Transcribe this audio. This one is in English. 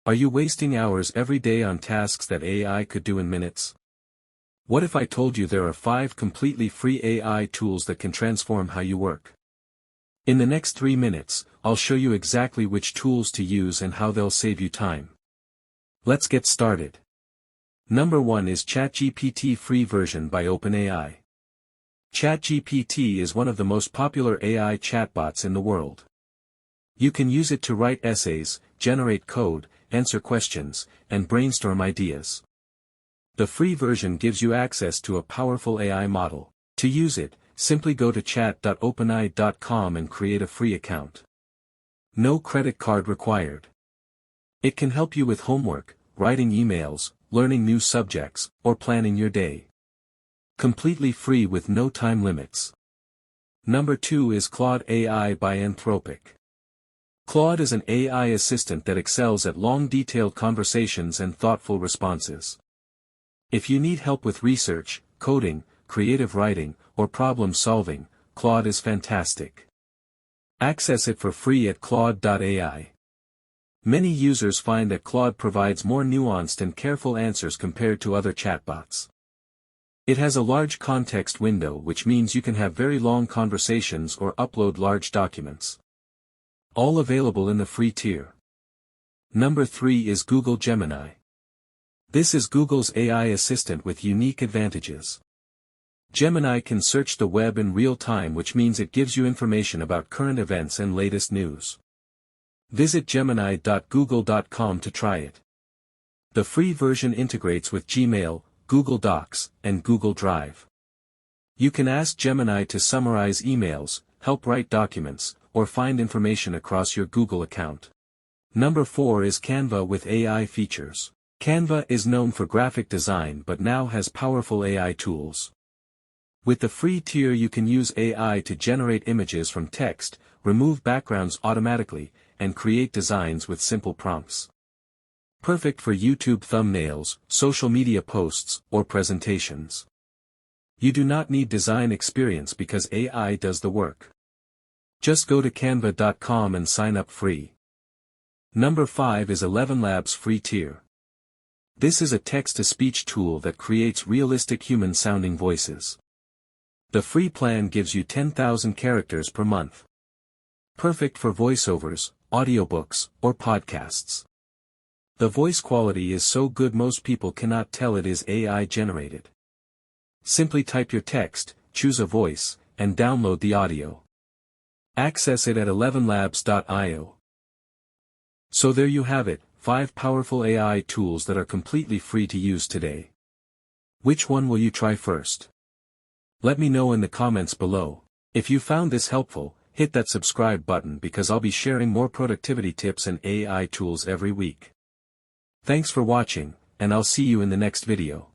Are you wasting hours every day on tasks that AI could do in minutes? What if I told you there are 5 completely free AI tools that can transform how you work? In the next 3 minutes, I'll show you exactly which tools to use and how they'll save you time. Let's get started. Number 1 is ChatGPT free version by OpenAI. ChatGPT is one of the most popular AI chatbots in the world. You can use it to write essays, generate code, answer questions, and brainstorm ideas. The free version gives you access to a powerful AI model. To use it, simply go to chat.openai.com and create a free account. No credit card required. It can help you with homework, writing emails, learning new subjects, or planning your day. Completely free with no time limits. Number 2 is Claude AI by Anthropic. Claude is an AI assistant that excels at long detailed conversations and thoughtful responses. If you need help with research, coding, creative writing, or problem solving, Claude is fantastic. Access it for free at Claude.ai. Many users find that Claude provides more nuanced and careful answers compared to other chatbots. It has a large context window, which means you can have very long conversations or upload large documents. All available in the free tier. Number 3 is Google Gemini. This is Google's AI assistant with unique advantages. Gemini can search the web in real time, which means it gives you information about current events and latest news. Visit gemini.google.com to try it. The free version integrates with Gmail, Google Docs, and Google Drive. You can ask Gemini to summarize emails, help write documents, or find information across your Google account. Number 4 is Canva with AI features. Canva is known for graphic design but now has powerful AI tools. With the free tier you can use AI to generate images from text, remove backgrounds automatically, and create designs with simple prompts. Perfect for YouTube thumbnails, social media posts, or presentations. You do not need design experience because AI does the work. Just go to canva.com and sign up free. Number 5 is ElevenLabs free tier. This is a text-to-speech tool that creates realistic human-sounding voices. The free plan gives you 10,000 characters per month. Perfect for voiceovers, audiobooks, or podcasts. The voice quality is so good most people cannot tell it is AI generated. Simply type your text, choose a voice, and download the audio. Access it at ElevenLabs.io. So there you have it, 5 powerful AI tools that are completely free to use today. Which one will you try first? Let me know in the comments below. If you found this helpful, hit that subscribe button because I'll be sharing more productivity tips and AI tools every week. Thanks for watching, and I'll see you in the next video.